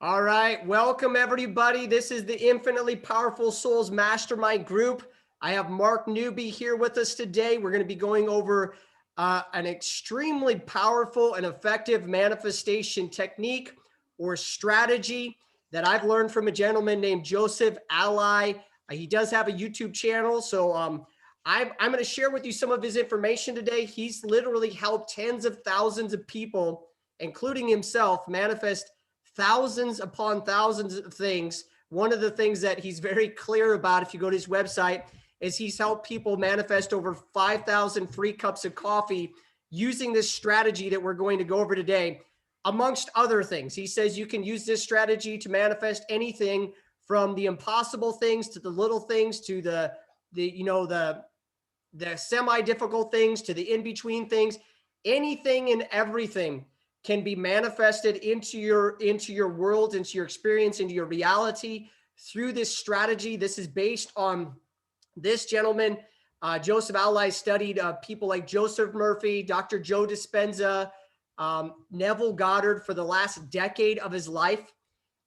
All right, welcome everybody. This is the Infinitely Powerful Souls Mastermind group. I have Mark Newby here with us today. We're going to be going over an extremely powerful and effective manifestation technique or strategy that I've learned from a gentleman named Joseph Ally. He does have a YouTube channel, so I'm going to share with you some of his information today. He's literally helped tens of thousands of people, including himself, manifest thousands upon thousands of things. One of the things that he's very clear about, if you go to his website, is he's helped people manifest over 5,000 free cups of coffee using this strategy that we're going to go over today, amongst other things. He says you can use this strategy to manifest anything from the impossible things to the little things to the semi-difficult things to the in-between things. Anything and everything can be manifested into your world, into your experience, into your reality through this strategy. This is based on this gentleman, Joseph Ally, studied people like Joseph Murphy, Dr. Joe Dispenza, Neville Goddard for the last decade of his life.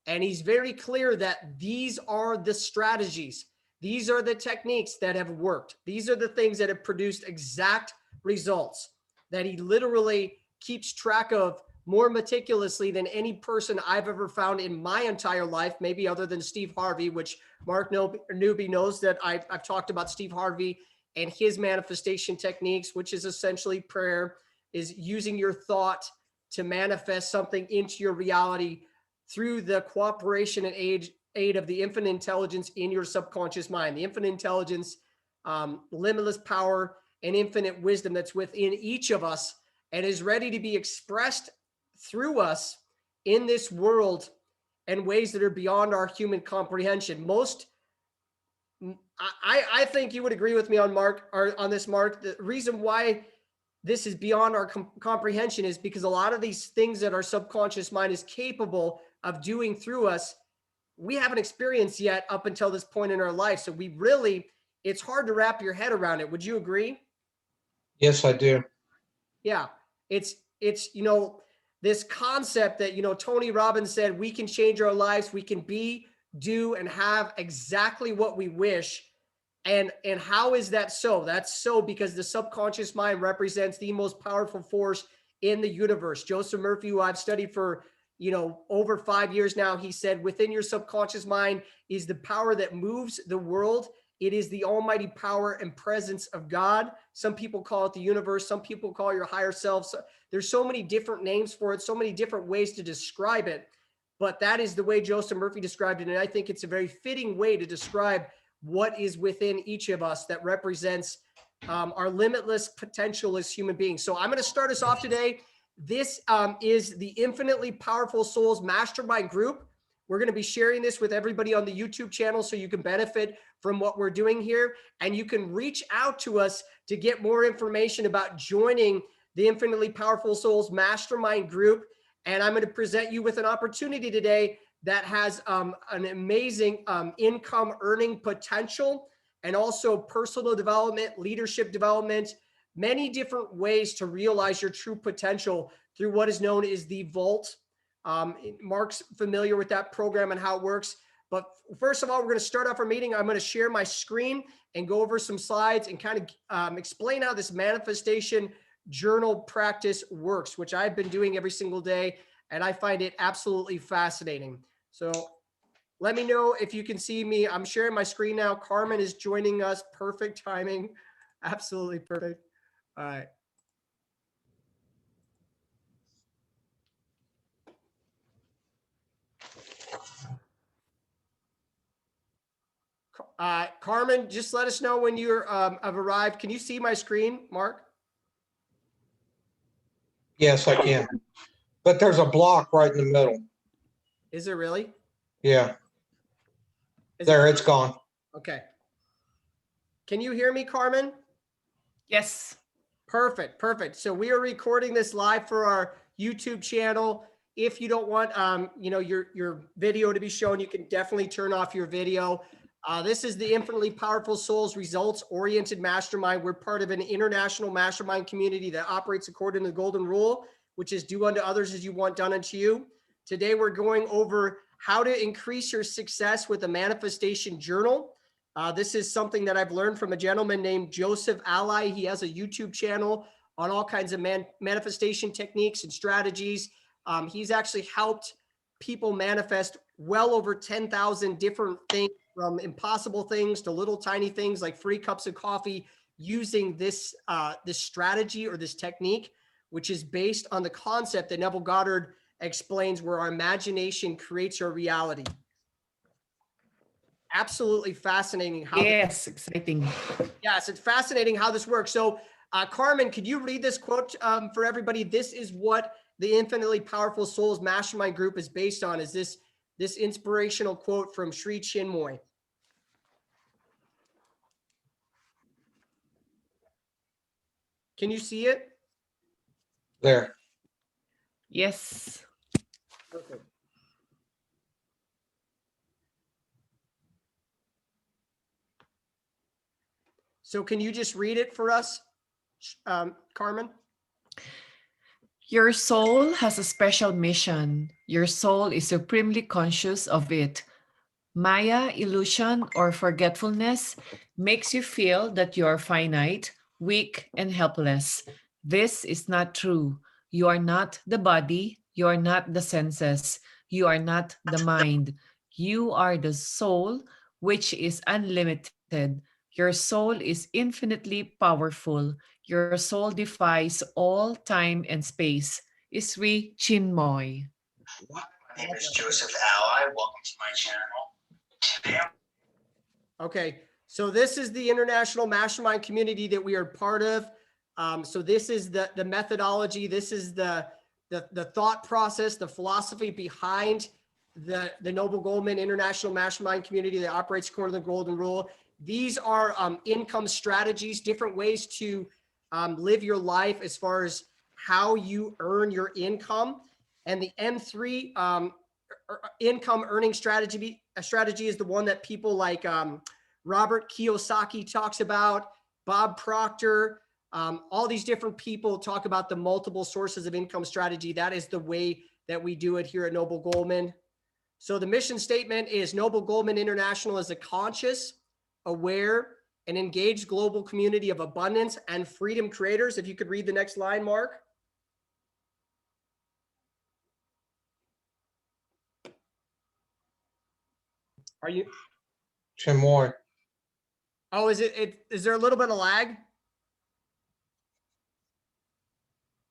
And he's very clear that these are the strategies. These are the techniques that have worked. These are the things that have produced exact results that he literally keeps track of more meticulously than any person I've ever found in my entire life, maybe other than Steve Harvey, which Mark Newby knows that I've talked about Steve Harvey and his manifestation techniques, which is essentially prayer, is using your thought to manifest something into your reality through the cooperation and aid of the infinite intelligence in your subconscious mind, the infinite intelligence, limitless power, and infinite wisdom that's within each of us and is ready to be expressed through us in this world in ways that are beyond our human comprehension. I think you would agree with me on this, Mark. The reason why this is beyond our comprehension is because a lot of these things that our subconscious mind is capable of doing through us, we haven't experienced yet up until this point in our life. So it's hard to wrap your head around it. Would you agree? Yes, I do. Yeah. It's, this concept that, Tony Robbins said, we can change our lives. We can be, do, and have exactly what we wish. And how is that so? That's so because the subconscious mind represents the most powerful force in the universe. Joseph Murphy, who I've studied for, over 5 years now, he said, within your subconscious mind is the power that moves the world. It is the almighty power and presence of God. Some people call it the universe. Some people call your higher self. So there's so many different names for it, so many different ways to describe it. But that is the way Joseph Murphy described it. And I think it's a very fitting way to describe what is within each of us that represents our limitless potential as human beings. So I'm going to start us off today. This is the Infinitely Powerful Souls Mastermind group. We're going to be sharing this with everybody on the YouTube channel so you can benefit from what we're doing here. And you can reach out to us to get more information about joining the Infinitely Powerful Souls Mastermind group. And I'm going to present you with an opportunity today that has an amazing income earning potential and also personal development, leadership development, many different ways to realize your true potential through what is known as the Vault. Mark's familiar with that program and how it works. But first of all, we're going to start off our meeting. I'm going to share my screen and go over some slides and kind of explain how this manifestation journal practice works, which I've been doing every single day. And I find it absolutely fascinating. So let me know if you can see me. I'm sharing my screen now. Carmen is joining us. Perfect timing. Absolutely perfect. All right. Carmen, just let us know when you're have arrived. Can you see my screen, Mark? Yes, I can. But there's a block right in the middle. Is there really? Yeah. It's gone. Okay. Can you hear me, Carmen? Yes. Perfect. Perfect. So we are recording this live for our YouTube channel. If you don't want, your video to be shown, you can definitely turn off your video. This is the Infinitely Powerful Souls Results-Oriented Mastermind. We're part of an international mastermind community that operates according to the Golden Rule, which is do unto others as you want done unto you. Today, we're going over how to increase your success with a manifestation journal. This is something that I've learned from a gentleman named Joseph Ally. He has a YouTube channel on all kinds of manifestation techniques and strategies. He's actually helped people manifest well over 10,000 different things, from impossible things to little tiny things like free cups of coffee, using this strategy or this technique, which is based on the concept that Neville Goddard explains, where our imagination creates our reality. Absolutely fascinating. Yes, exciting. Yes, it's fascinating how this works. So, Carmen, could you read this quote for everybody? This is what the Infinitely Powerful Souls Mastermind Group is based on. Is this inspirational quote from Sri Chinmoy? Can you see it? There. Yes. Perfect. So can you just read it for us, Carmen? Your soul has a special mission. Your soul is supremely conscious of it. Maya, illusion, or forgetfulness makes you feel that you are finite, weak, and helpless. This is not true. You are not the body. You are not the senses. You are not the mind. You are the soul, which is unlimited. Your soul is infinitely powerful. Your soul defies all time and space. Sri Chinmoy. My name is Joseph Ally. Welcome to my channel. Today Okay, so this is the international mastermind community that we are part of. So this is the methodology. This is the thought process, the philosophy behind the Noble Goldman International Mastermind community that operates according to the Golden Rule. These are income strategies, different ways to live your life as far as how you earn your income. And the M3 income earning strategy is the one that people like Robert Kiyosaki talks about, Bob Proctor, all these different people talk about the multiple sources of income strategy. That is the way that we do it here at Noble Goldman. So the mission statement is Noble Goldman International is a conscious, aware, and engaged global community of abundance and freedom creators. If you could read the next line, Mark. Are you? Chinmoy. Oh, is there a little bit of lag?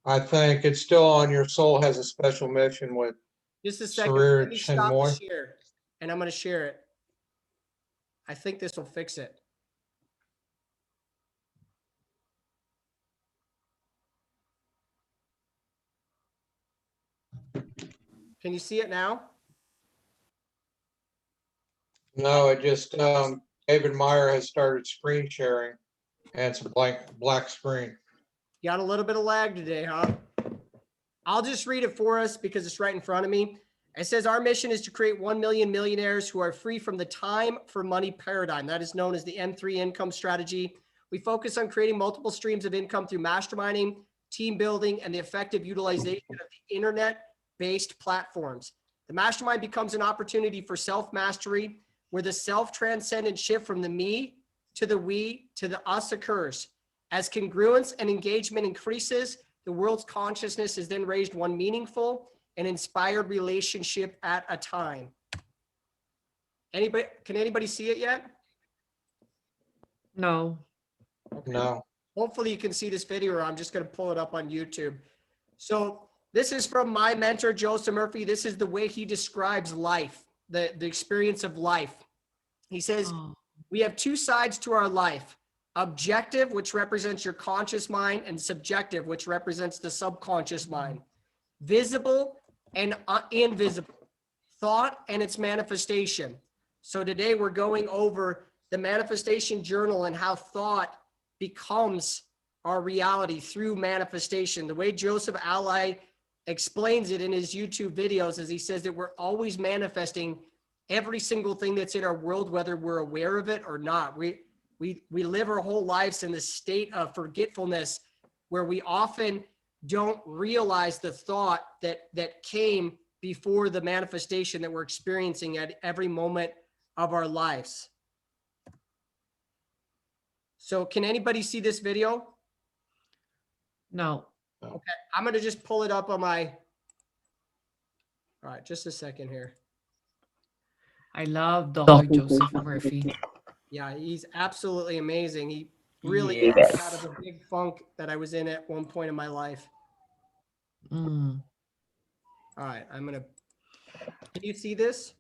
I think it's still on. Your soul has a special mission with Just a second. Sarir Let me stop the Chinmoy. share, and I'm going to share it. I think this will fix it. Can you see it now? No, it just David Meyer has started screen sharing, and it's a black screen. Got a little bit of lag today, huh? I'll just read it for us because it's right in front of me. It says our mission is to create 1 million millionaires who are free from the time for money paradigm. That is known as the M3 income strategy. We focus on creating multiple streams of income through masterminding, team building, and the effective utilization of the internet-based platforms. The mastermind becomes an opportunity for self-mastery, where the self-transcendent shift from the me to the we to the us occurs. As congruence and engagement increases, the world's consciousness is then raised one meaningful and inspired relationship at a time. Can anybody see it yet? No. Okay. No. Hopefully you can see this video, or I'm just going to pull it up on YouTube. So this is from my mentor, Joseph Murphy. This is the way he describes life, the experience of life. He says, we have two sides to our life: objective, which represents your conscious mind, and subjective, which represents the subconscious mind. Visible and invisible, thought and its manifestation. So today we're going over the manifestation journal and how thought becomes our reality through manifestation. The way Joseph Ally explains it in his YouTube videos is he says that we're always manifesting every single thing that's in our world, whether we're aware of it or not. We live our whole lives in this state of forgetfulness, where we often don't realize the thought that came before the manifestation that we're experiencing at every moment of our lives. So can anybody see this video? No. Okay, I'm going to just pull it up on my, all right, just a second here. I love Dr. Joseph Murphy. Yeah, he's absolutely amazing. He really Yes. got out of a big funk that I was in at one point in my life. Mm. All right, I'm going to, can you see this?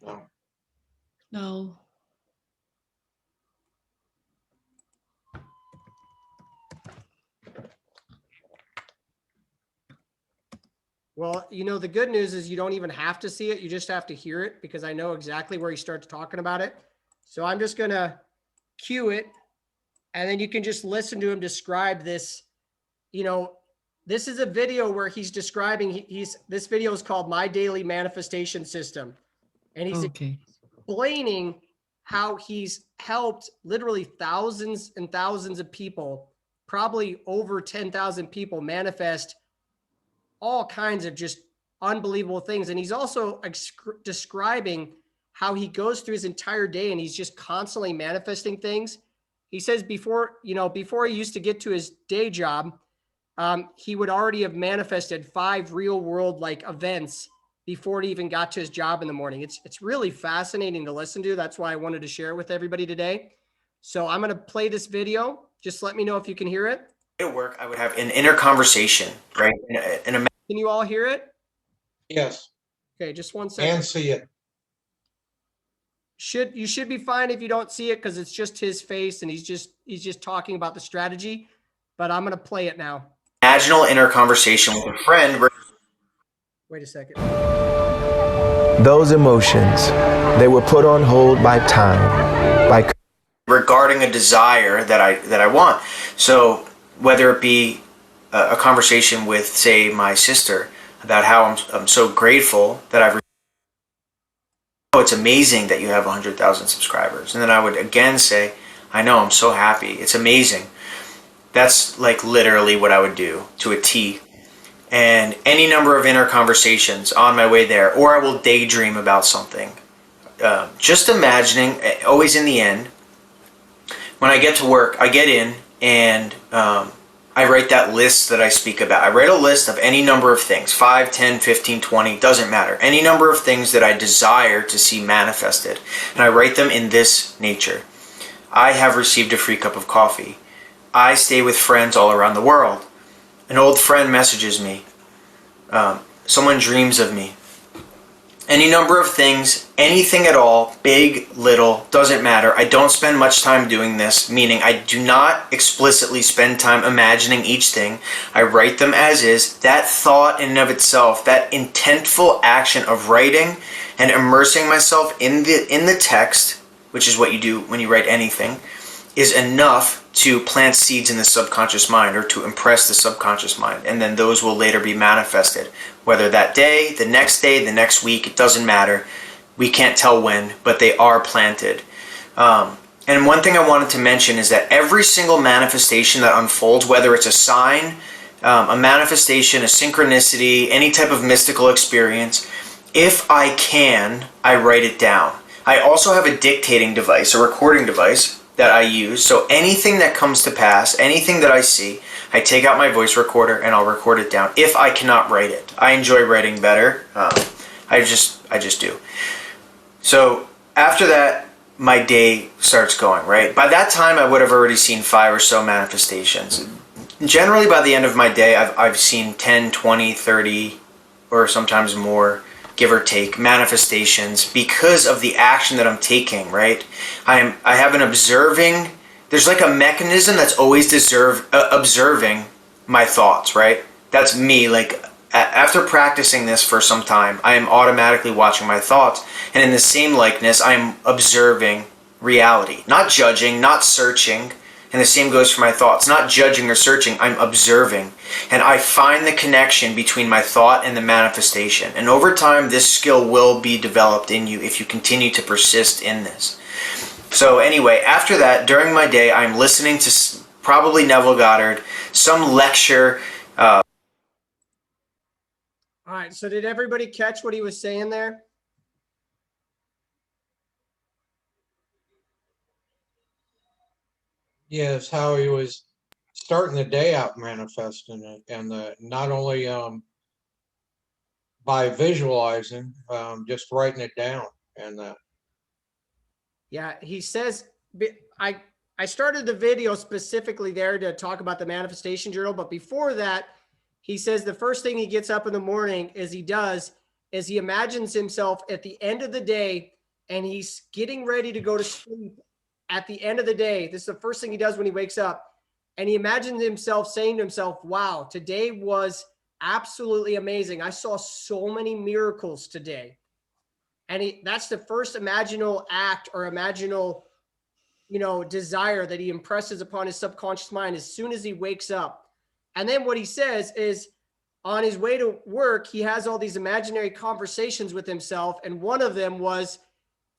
No. No. Well, you know, the good news is you don't even have to see it. You just have to hear it, because I know exactly where he starts talking about it. So I'm just going to cue it, and then you can just listen to him describe this. You know, this is a video where he's describing, this video is called My Daily Manifestation System. And he's Okay. explaining how he's helped literally thousands and thousands of people, probably over 10,000 people, manifest all kinds of just unbelievable things. And he's also describing how he goes through his entire day and he's just constantly manifesting things. He says before he used to get to his day job, he would already have manifested 5 real world like events before he even got to his job in the morning. It's really fascinating to listen to. That's why I wanted to share it with everybody today. So I'm going to play this video. Just let me know if you can hear it. At work, I would have an inner conversation, right? Can you all hear it? Yes, Okay, just one second. and see it. You should be fine if you don't see it, because it's just his face and he's just talking about the strategy. But I'm going to play it now. imaginal inner conversation with a friend. Wait a second. Those emotions, they were put on hold by time, by Regarding a desire that I want. So whether it be a conversation with, say, my sister about how I'm so grateful that I've. Oh, it's amazing that you have 100,000 subscribers, and then I would again say, I know, I'm so happy. It's amazing. That's like literally what I would do to a T. And any number of inner conversations on my way there, or I will daydream about something. Just imagining, always in the end, when I get to work, I get in and I write that list that I speak about. I write a list of any number of things, 5, 10, 15, 20, doesn't matter. Any number of things that I desire to see manifested. And I write them in this nature. I have received a free cup of coffee. I stay with friends all around the world. An old friend messages me. Someone dreams of me. Any number of things, anything at all, big, little, doesn't matter. I don't spend much time doing this, meaning I do not explicitly spend time imagining each thing. I write them as is. That thought in and of itself, that intentful action of writing and immersing myself in the text, which is what you do when you write anything, is enough to plant seeds in the subconscious mind, or to impress the subconscious mind, and then those will later be manifested. Whether that day, the next week, it doesn't matter. We can't tell when, but they are planted. And one thing I wanted to mention is that every single manifestation that unfolds, whether it's a sign, a manifestation, a synchronicity, any type of mystical experience, if I can, I write it down. I also have a dictating device, a recording device that I use. So anything that comes to pass, anything that I see, I take out my voice recorder and I'll record it down if I cannot write it. I enjoy writing better. I just do. So after that, my day starts going, right? By that time, I would have already seen 5 or so manifestations. Generally, by the end of my day, I've seen 10, 20, 30, or sometimes more, give or take, manifestations because of the action that I'm taking, right? I have an observing, there's like a mechanism that's always observing my thoughts, right? That's me, like after practicing this for some time, I am automatically watching my thoughts. And in the same likeness, I'm observing reality, not judging, not searching. And the same goes for my thoughts. Not judging or searching, I'm observing. And I find the connection between my thought and the manifestation. And over time, this skill will be developed in you if you continue to persist in this. So anyway, after that, during my day, I'm listening to probably Neville Goddard, some lecture. All right. So did everybody catch what he was saying there? Yes, how he was starting the day out manifesting it, and not only by visualizing, just writing it down, and Yeah, he says I I started the video specifically there to talk about the manifestation journal, but before that, he says the first thing he gets up in the morning is he imagines himself at the end of the day and he's getting ready to go to sleep at the end of the day. This is the first thing he does when he wakes up. And he imagines himself saying to himself, wow, today was absolutely amazing. I saw so many miracles today. And that's the first imaginal act or imaginal, desire that he impresses upon his subconscious mind as soon as he wakes up. And then what he says is on his way to work, he has all these imaginary conversations with himself. And one of them was,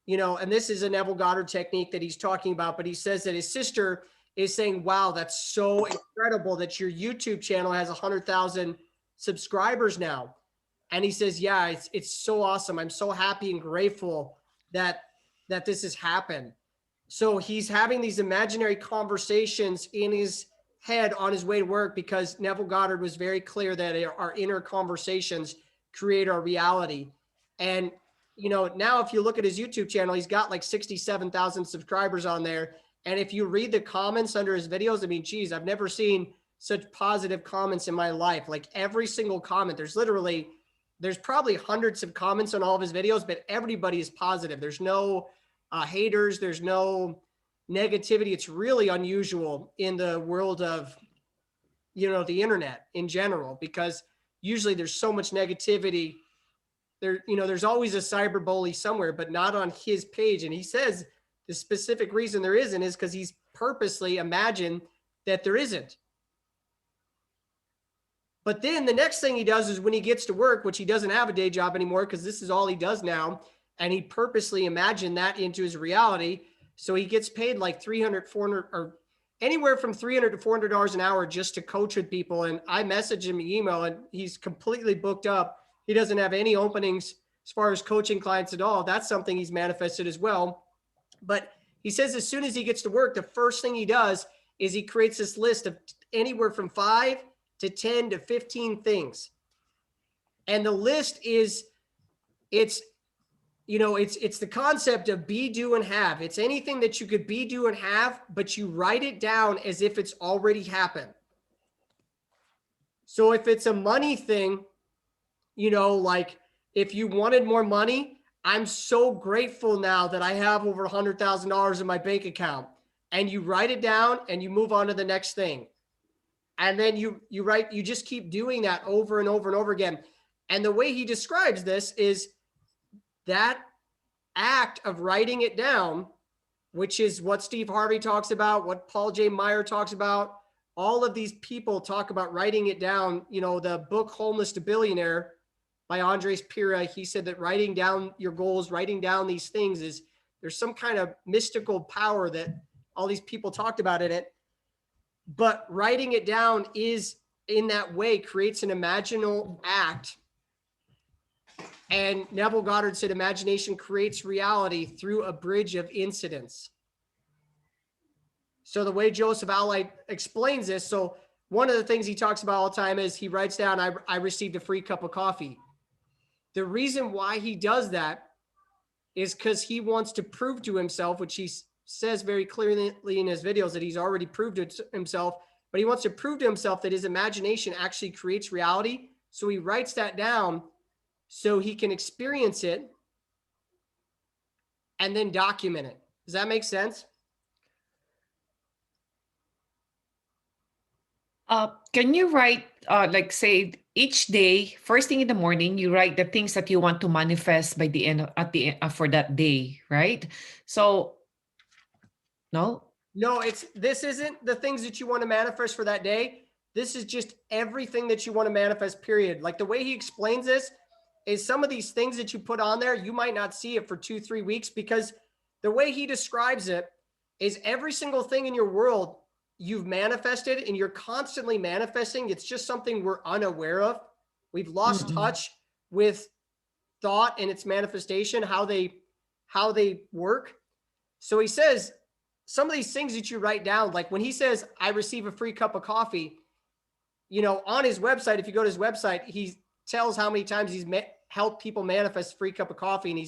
and this is a Neville Goddard technique that he's talking about, but he says that his sister is saying, wow, that's so incredible that your YouTube channel has 100,000 subscribers now. And he says, yeah, it's so awesome. I'm so happy and grateful that this has happened. So he's having these imaginary conversations in his head on his way to work because Neville Goddard was very clear that our inner conversations create our reality. And, now if you look at his YouTube channel, he's got like 67,000 subscribers on there. And if you read the comments under his videos, I mean, geez, I've never seen such positive comments in my life. Like every single comment, there's probably hundreds of comments on all of his videos, but everybody is positive. There's no haters. There's no negativity. It's really unusual in the world of, the internet in general, because usually there's so much negativity there. There's always a cyber bully somewhere, but not on his page. And he says the specific reason there isn't is because he's purposely imagined that there isn't. But then the next thing he does is when he gets to work, which he doesn't have a day job anymore because this is all he does now, and he purposely imagined that into his reality. So he gets paid like $300, $400, or anywhere from $300 to $400 an hour just to coach with people. And I messaged him an email and he's completely booked up. He doesn't have any openings as far as coaching clients at all. That's something he's manifested as well. But he says as soon as he gets to work, the first thing he does is he creates this list of anywhere from 5 to 10 to 15 things. And the list is, it's the concept of be, do, and have. It's anything that you could be, do, and have, but you write it down as if it's already happened. So if it's a money thing, like if you wanted more money, I'm so grateful now that I have over $100,000 in my bank account. And you write it down and you move on to the next thing. And then you just keep doing that over and over and over again. And the way he describes this is that act of writing it down, which is what Steve Harvey talks about, what Paul J. Meyer talks about. All of these people talk about writing it down. The book Homeless to Billionaire by Andres Pira, he said that writing down your goals, writing down these things there's some kind of mystical power that all these people talked about in it. But writing it down is in that way creates an imaginal act. And Neville Goddard said imagination creates reality through a bridge of incidents. So the way Joseph Allight explains this, so one of the things he talks about all the time is he writes down, I received a free cup of coffee. The reason why he does that is because he wants to prove to himself, which he says very clearly in his videos that he's already proved it to himself, but he wants to prove to himself that his imagination actually creates reality. So he writes that down so he can experience it and then document it. Does that make sense? Can you write, like say each day, first thing in the morning, you write the things that you want to manifest by the end for that day, right? So, no? No, this isn't the things that you want to manifest for that day. This is just everything that you want to manifest, period. Like the way he explains this is some of these things that you put on there, you might not see it for 2-3 weeks because the way he describes it is every single thing in your world you've manifested and you're constantly manifesting. It's just something we're unaware of. We've lost touch with thought and its manifestation, how they work. So he says some of these things that you write down, like when he says, I receive a free cup of coffee, you know, on his website, if you go to his website, he tells how many times he's helped people manifest free cup of coffee, and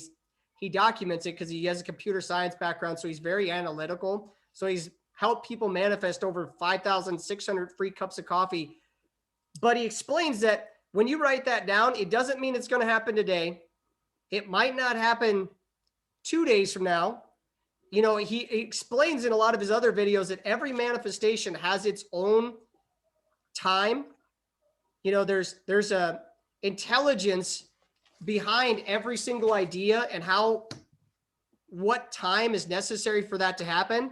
he documents it because he has a computer science background. So he's very analytical. So he's helped people manifest over 5,600 free cups of coffee. But he explains that when you write that down, it doesn't mean it's going to happen today. It might not happen 2 days from now. You know, he explains in a lot of his other videos that every manifestation has its own time. You know, there's a intelligence behind every single idea and what time is necessary for that to happen.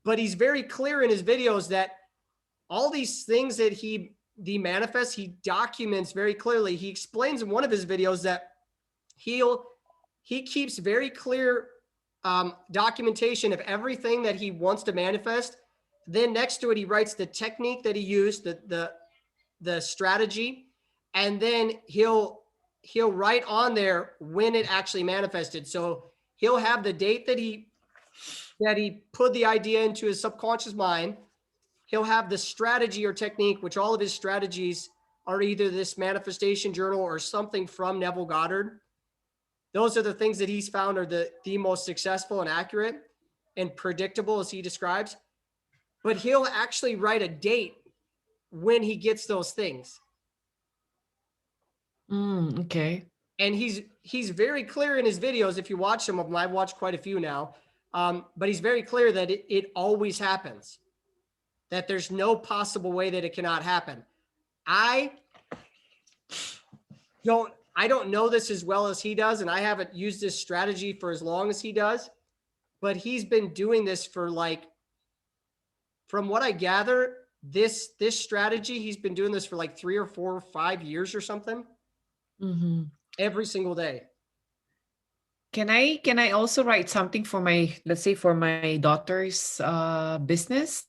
But he's very clear in his videos that all these things that he manifests, he documents very clearly. He explains in one of his videos that he keeps very clear documentation of everything that he wants to manifest. Then next to it, he writes the technique that he used, the strategy, and then he'll write on there when it actually manifested. So he'll have the date that he put the idea into his subconscious mind. He'll have the strategy or technique, which all of his strategies are either this manifestation journal or something from Neville Goddard. Those are the things that he's found are the most successful and accurate and predictable, as he describes. But he'll actually write a date when he gets those things. Okay. And he's very clear in his videos. If you watch some of them, I've watched quite a few now. But he's very clear that it always happens, that there's no possible way that it cannot happen. I don't know this as well as he does, and I haven't used this strategy for as long as he does, but he's been doing this for, like, from what I gather, this strategy, he's been doing this for like 3 or 4 or 5 years or something. Every single day. Can I also write something for let's say for my daughter's business?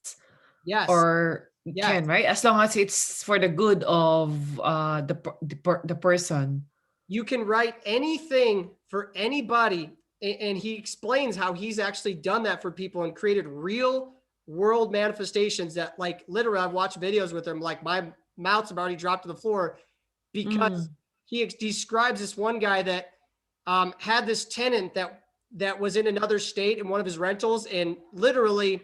Yes. Or Yes. can, right? As long as it's for the good of the person. You can write anything for anybody. And he explains how he's actually done that for people and created real world manifestations that, like, literally I've watched videos with him, like my mouth's already dropped to the floor because he describes this one guy that had this tenant that was in another state in one of his rentals and literally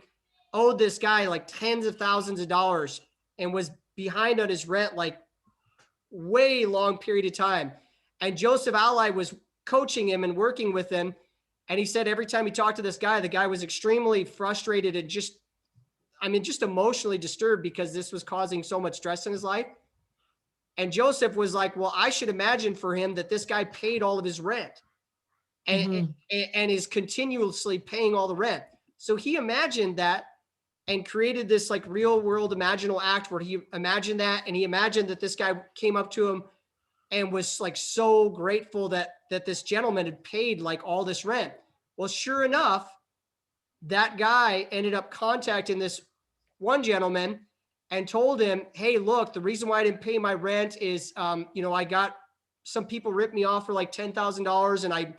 owed this guy like tens of thousands of dollars and was behind on his rent like way long period of time. And Joseph Ally was coaching him and working with him. And he said every time he talked to this guy, the guy was extremely frustrated and just emotionally disturbed because this was causing so much stress in his life. And Joseph was like, well, I should imagine for him that this guy paid all of his rent and is continuously paying all the rent. So he imagined that and created this like real world imaginal act where he imagined that. And he imagined that this guy came up to him and was like so grateful that this gentleman had paid like all this rent. Well, sure enough, that guy ended up contacting this one gentleman and told him, hey, look, the reason why I didn't pay my rent is, I got some people ripped me off for like $10,000 and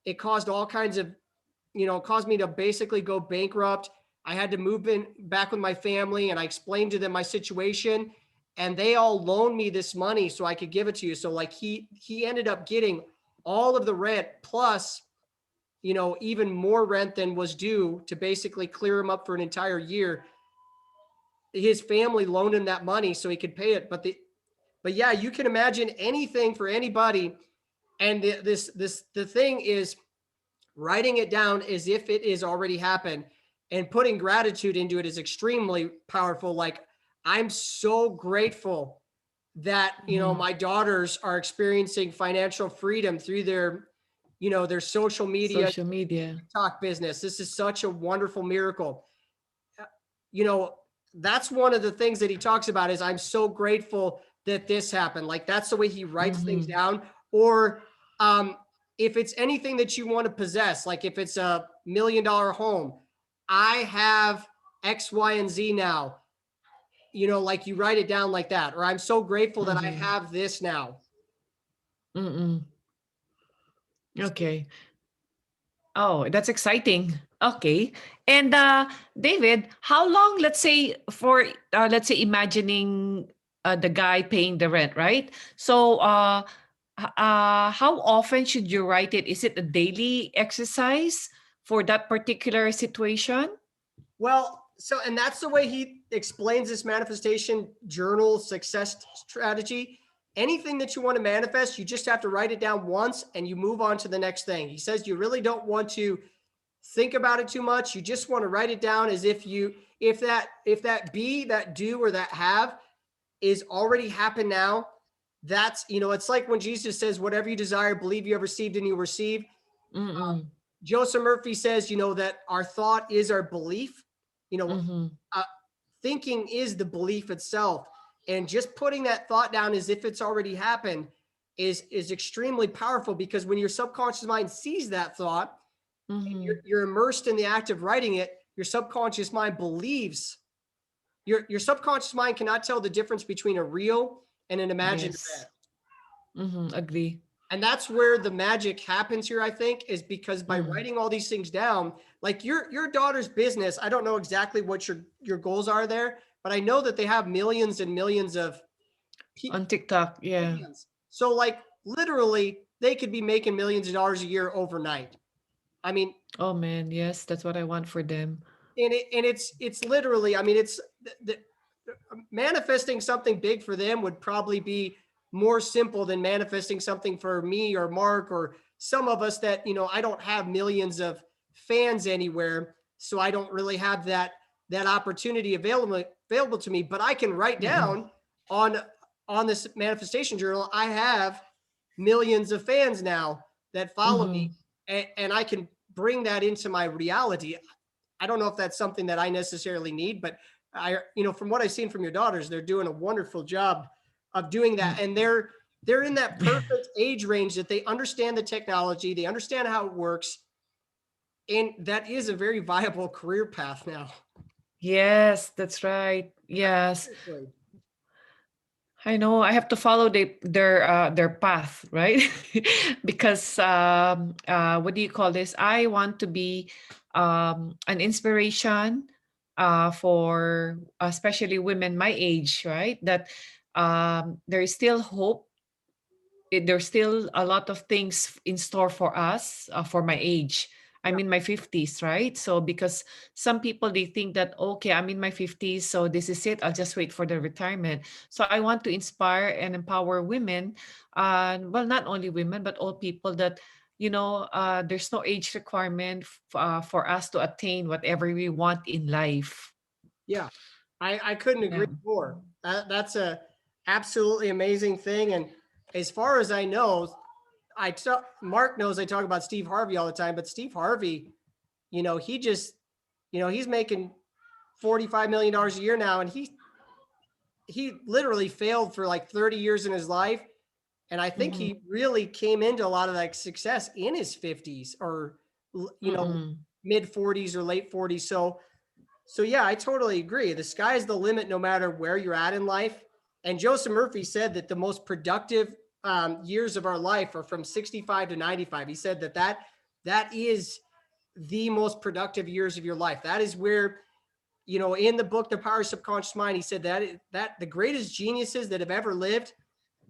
it caused all kinds of, caused me to basically go bankrupt. I had to move in back with my family and I explained to them my situation and they all loaned me this money so I could give it to you. So like he ended up getting all of the rent plus, even more rent than was due to basically clear him up for an entire year. His family loaned him that money so he could pay it. But yeah, you can imagine anything for anybody. And the thing is writing it down as if it is already happened and putting gratitude into it is extremely powerful. Like, I'm so grateful that, my daughters are experiencing financial freedom through their social media TikTok business. This is such a wonderful miracle. That's one of the things that he talks about is I'm so grateful that this happened. Like, that's the way he writes things down. Or if it's anything that you want to possess, like if it's $1 million home, I have X, Y, and Z now. you know, like you write it down like that, or I'm so grateful that I Mhm. have this now. Mm-mm. Okay. Oh, that's exciting. Okay. And David, how long, let's say for let's say imagining the guy paying the rent, right? So how often should you write it? Is it a daily exercise for that particular situation? Well, so, and that's the way he explains this manifestation journal success strategy. Anything that you want to manifest, you just have to write it down once and you move on to the next thing. He says you really don't want to think about it too much. You just want to write it down as if you, if that be, that do, or that have is already happened now. That's, you know, it's like when Jesus says, whatever you desire, believe you have received and you receive. Mm-mm. Joseph Murphy says, you know, that our thought is our belief. You know, Mm-hmm. uh, thinking is the belief itself, and just putting that thought down as if it's already happened is extremely powerful, because when your subconscious mind sees that thought, and Mm-hmm. you're immersed in the act of writing it, your subconscious mind believes. Your subconscious mind cannot tell the difference between a real and an imagined event. Yes. Mm-hmm. Agree. And that's where the magic happens here, I think, is because by Mm. writing all these things down, like your daughter's business, I don't know exactly what your goals are there, but I know that they have millions and millions of On TikTok, yeah. fans. So like literally they could be making millions of dollars a year overnight. I mean, Oh man, yes, that's what I want for them. and it's literally, I mean, it's the manifesting something big for them would probably be more simple than manifesting something for me or Mark or some of us that, you know, I don't have millions of fans anywhere, so I don't really have that opportunity available to me, but I can write Mm-mm. down on this manifestation journal, I have millions of fans now that follow Mm-hmm. me, and I can bring that into my reality. I don't know if that's something that I necessarily need, but I, you know, from what I've seen from your daughters, they're doing a wonderful job of doing that. And they're in that perfect age range that they understand the technology, they understand how it works. And that is a very viable career path now. Yes, that's right. Yes. I know I have to follow their path, right? Because what do you call this? I want to be an inspiration for especially women my age, right? That there is still hope. There's still a lot of things in store for us for my age. I'm Yeah. in my 50s, right? So because some people they think that okay, I'm in my 50s, so this is it. I'll just wait for the retirement. So I want to inspire and empower women, well, not only women but all people that there's no age requirement for us to attain whatever we want in life. Yeah. I couldn't agree Yeah. more. That's a absolutely amazing thing. And as far as I know, Mark knows I talk about Steve Harvey all the time, but Steve Harvey, you know, he just, you know, he's making $45 million a year now. And he literally failed for like 30 years in his life. And I think Mm-hmm. he really came into a lot of like success in his 50s or, you know, Mm-mm. mid 40s or late 40s. So yeah, I totally agree. The sky's the limit no matter where you're at in life. And Joseph Murphy said that the most productive years of our life are from 65 to 95. He said that is the most productive years of your life. That is where, you know, in the book, The Power of Subconscious Mind, he said that the greatest geniuses that have ever lived,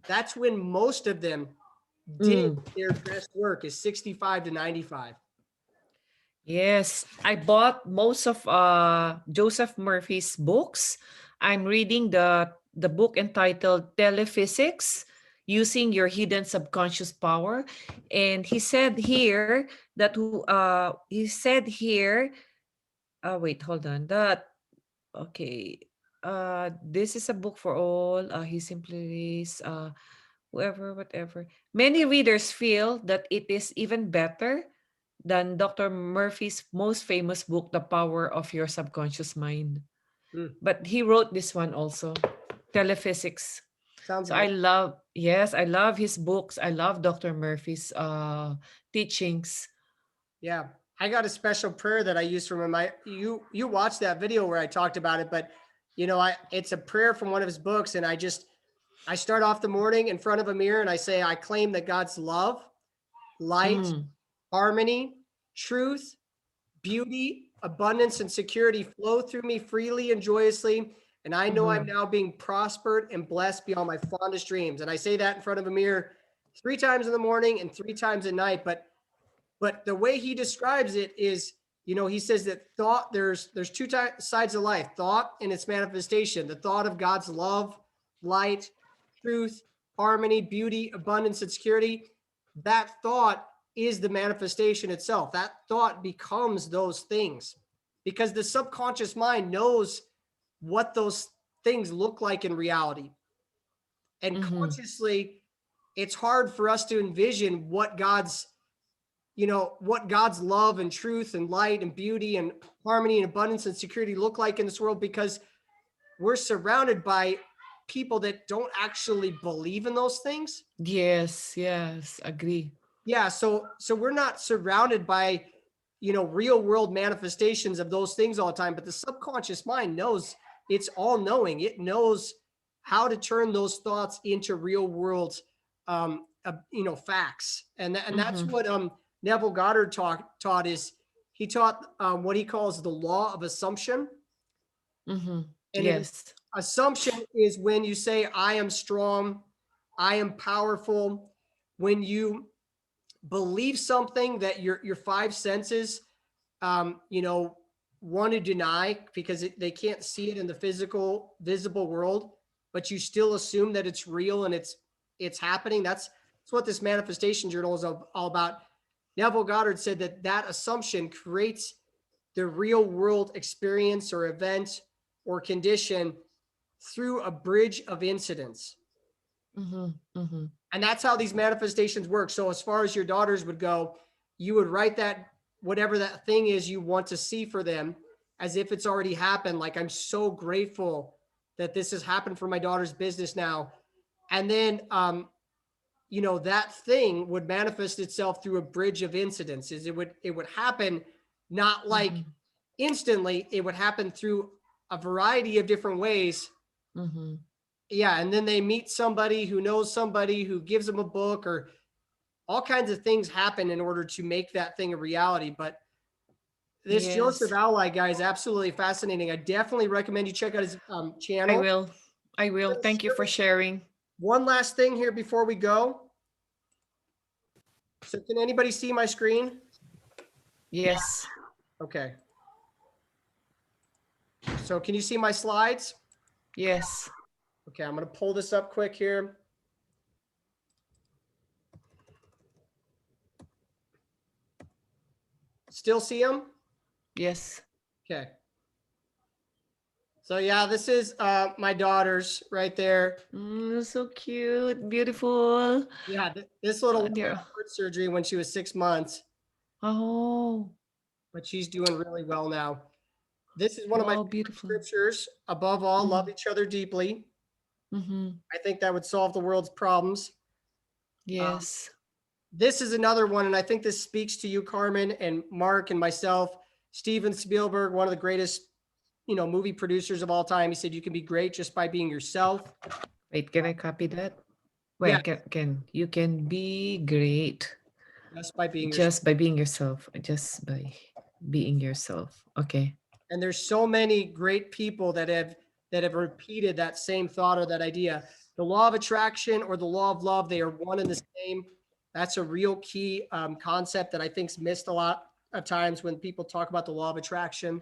that's when most of them did Mm. their best work is 65 to 95. Yes, I bought most of Joseph Murphy's books. I'm reading the book entitled Telephysics: Using Your Hidden Subconscious Power. And he said here wait, hold on. That okay. This is a book for all. He simply is whoever, whatever. Many readers feel that it is even better than Dr. Murphy's most famous book, The Power of Your Subconscious Mind. Mm, But he wrote this one also, Telephysics. sounds So amazing. I love his books. I love Dr. Murphy's teachings. Yeah. I got a special prayer that I use from my you watched that video where I talked about it, but it's a prayer from one of his books. And I start off the morning in front of a mirror and I say, I claim that God's love, light, harmony, truth, beauty, abundance, and security flow through me freely and joyously. And I know I'm now being prospered and blessed beyond my fondest dreams. And I say that in front of a mirror 3 times in the morning and 3 times at night. But the way he describes it is, he says that thought, there's 2 sides of life, thought and its manifestation, the thought of God's love, light, truth, harmony, beauty, abundance, and security. That thought is the manifestation itself. That thought becomes those things because the subconscious mind knows what those things look like in reality. And consciously, it's hard for us to envision what God's love and truth and light and beauty and harmony and abundance and security look like in this world because we're surrounded by people that don't actually believe in those things. Yes, agree. Yeah, so we're not surrounded by, real world manifestations of those things all the time, but the subconscious mind knows, it's all knowing. It knows how to turn those thoughts into real world, facts. And that's what Neville Goddard taught is he taught what he calls the law of assumption. And yes. Assumption is when you say, I am strong, I am powerful. When you believe something that your 5 senses, want to deny because they can't see it in the physical, visible world, but you still assume that it's real and it's happening. That's what this manifestation journal is all about. Neville Goddard said that assumption creates the real world experience or event or condition through a bridge of incidents. And that's how these manifestations work. So as far as your daughters would go, you would write that, whatever that thing is you want to see for them, as if it's already happened. Like, I'm so grateful that this has happened for my daughter's business now. And then, that thing would manifest itself through a bridge of incidents. It would happen not like instantly, it would happen through a variety of different ways. Yeah. And then they meet somebody who knows somebody who gives them a book, or all kinds of things happen in order to make that thing a reality. But this Joseph Ally guy is absolutely fascinating. I definitely recommend you check out his channel. I will. Thank you for sharing. One last thing here before we go. So can anybody see my screen? Yes. Okay. So can you see my slides? Yes. Okay, I'm going to pull this up quick here. Still see them? Yes. Okay. So yeah, this is my daughters right there. So cute, beautiful. Yeah, this little dear. heart surgery when she was 6 months, Oh, but she's doing really well now. This is one of my favorite beautiful. scriptures. Above all, love each other deeply. I think that would solve the world's problems. Yes. This is another one, and I think this speaks to you, Carmen, and Mark, and myself. Steven Spielberg, one of the greatest, movie producers of all time. He said, you can be great just by being yourself. Wait, can I copy that? Wait, Yeah. you can be great Just by being yourself. Just by being yourself. Just by being yourself. Okay. And there's so many great people that have repeated that same thought or that idea. The law of attraction or the law of love, they are one and the same. That's a real key concept that I think is missed a lot of times when people talk about the law of attraction.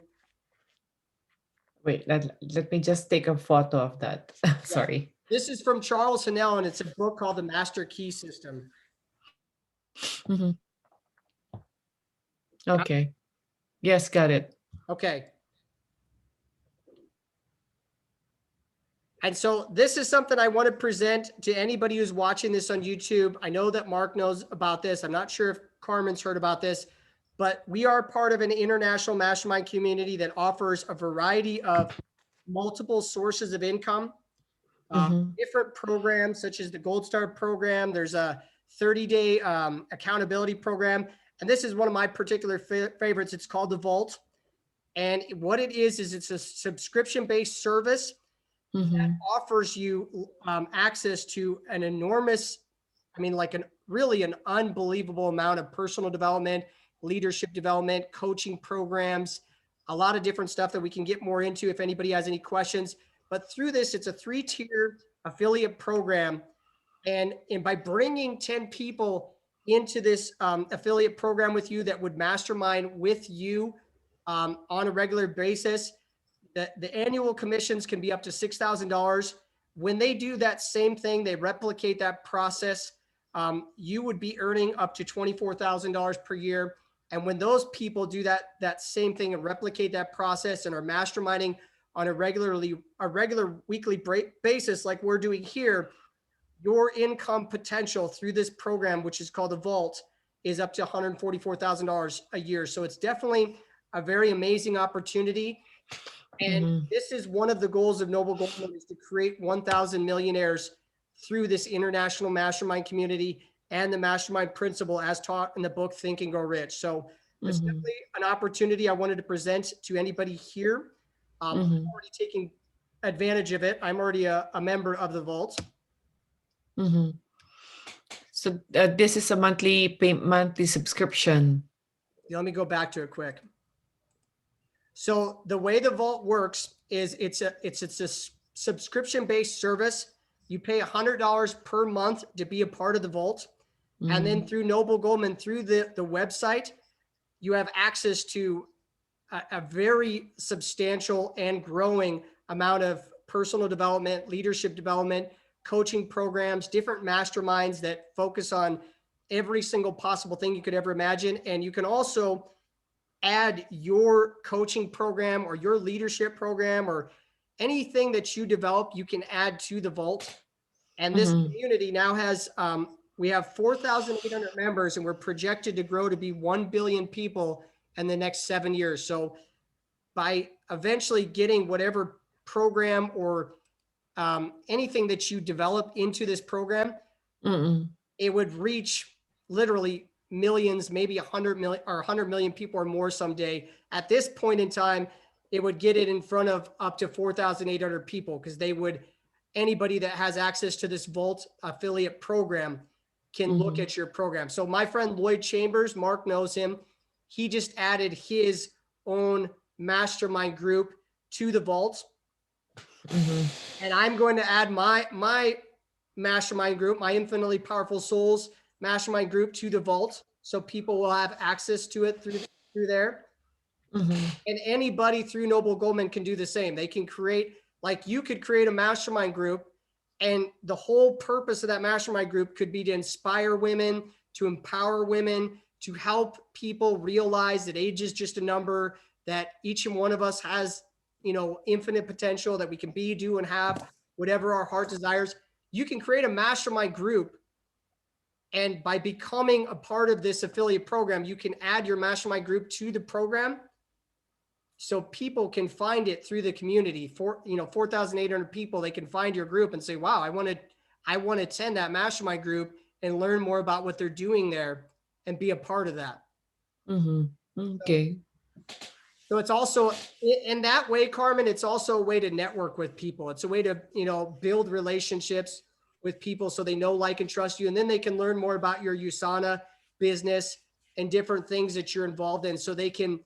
Wait, let me just take a photo of that. Sorry. This is from Charles Hannell, and it's a book called The Master Key System. Okay. Yes, got it. Okay. And so this is something I want to present to anybody who's watching this on YouTube. I know that Mark knows about this. I'm not sure if Carmen's heard about this, but we are part of an international mastermind community that offers a variety of multiple sources of income, different programs such as the Gold Star program. There's a 30-day accountability program. And this is one of my particular favorites. It's called the Vault. And what it is it's a subscription-based service that offers you access to an enormous, I mean, like really an unbelievable amount of personal development, leadership development, coaching programs, a lot of different stuff that we can get more into if anybody has any questions. But through this, it's a 3-tier affiliate program. And by bringing 10 people into this affiliate program with you that would mastermind with you on a regular basis, the annual commissions can be up to $6,000. When they do that same thing, they replicate that process, you would be earning up to $24,000 per year. And when those people do that same thing and replicate that process and are masterminding on a regular weekly basis, like we're doing here, your income potential through this program, which is called the Vault, is up to $144,000 a year. So it's definitely a very amazing opportunity. And this is one of the goals of Noble Goldman, is to create 1,000 millionaires through this international mastermind community and the mastermind principle as taught in the book, Think and Grow Rich. So it's definitely an opportunity I wanted to present to anybody here. I'm already taking advantage of it. I'm already a member of the Vault. So this is a monthly subscription. Let me go back to it quick. So the way the Vault works is it's a subscription-based service. You pay $100 per month to be a part of the Vault. And then through Noble Goldman, through the website, you have access to a very substantial and growing amount of personal development, leadership development, coaching programs, different masterminds that focus on every single possible thing you could ever imagine. And you can also add your coaching program or your leadership program or anything that you develop, you can add to the Vault. And this community now has, we have 4,800 members, and we're projected to grow to be 1 billion people in the next 7 years. So by eventually getting whatever program or anything that you develop into this program, it would reach literally millions, maybe 100 million or 100 million people or more someday. At this point in time, it would get it in front of up to 4,800 people, because anybody that has access to this Vault affiliate program can look at your program. So my friend Lloyd Chambers, Mark knows him, he just added his own mastermind group to the Vault. And I'm going to add my mastermind group, my Infinitely Powerful Souls mastermind group, to the Vault, so people will have access to it through there. And anybody through Noble Goldman can do the same. They can create, like you could create a mastermind group, and the whole purpose of that mastermind group could be to inspire women, to empower women, to help people realize that age is just a number, that each and one of us has, infinite potential, that we can be, do, and have whatever our heart desires. You can create a mastermind group, and by becoming a part of this affiliate program, you can add your mastermind group to the program, so people can find it through the community. 4,800 people, they can find your group and say, wow, I want to attend that mastermind group and learn more about what they're doing there and be a part of that. Okay. So it's also, in that way, Carmen, it's also a way to network with people. It's a way to, build relationships with people so they know, like, and trust you. And then they can learn more about your USANA business and different things that you're involved in, so they can,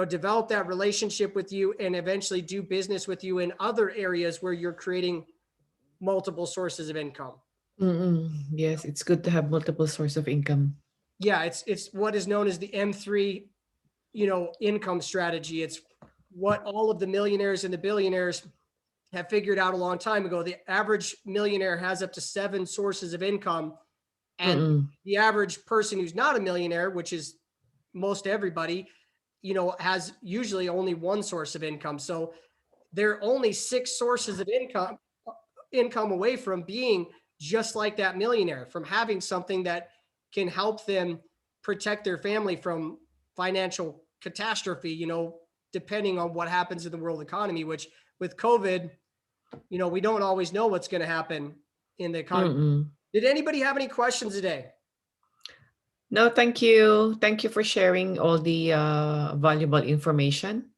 develop that relationship with you and eventually do business with you in other areas where you're creating multiple sources of income. Yes, it's good to have multiple sources of income. Yeah, it's what is known as the M3, income strategy. It's what all of the millionaires and the billionaires have figured out a long time ago. The average millionaire has up to 7 sources of income, and the average person who's not a millionaire, which is most everybody, has usually only 1 source of income. So they're only 6 sources of income away from being just like that millionaire, from having something that can help them protect their family from financial catastrophe, depending on what happens in the world economy, which with COVID, we don't always know what's going to happen in the economy. Did anybody have any questions today? No, thank you. Thank you for sharing all the valuable information.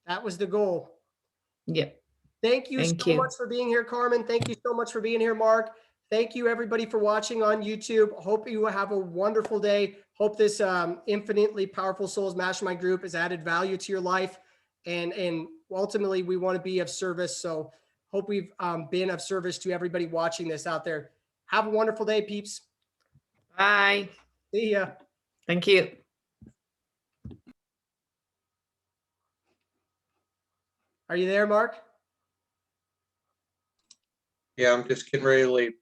That was the goal. Yeah. Thank you Thank so you. much for being here, Carmen. Thank you so much for being here, Mark. Thank you, everybody, for watching on YouTube. Hope you have a wonderful day. Hope this infinitely powerful souls mastermind group has added value to your life. And ultimately, we want to be of service. So hope we've been of service to everybody watching this out there. Have a wonderful day, peeps. Bye. See ya. Thank you. Are you there, Mark? Yeah, I'm just getting ready to leave.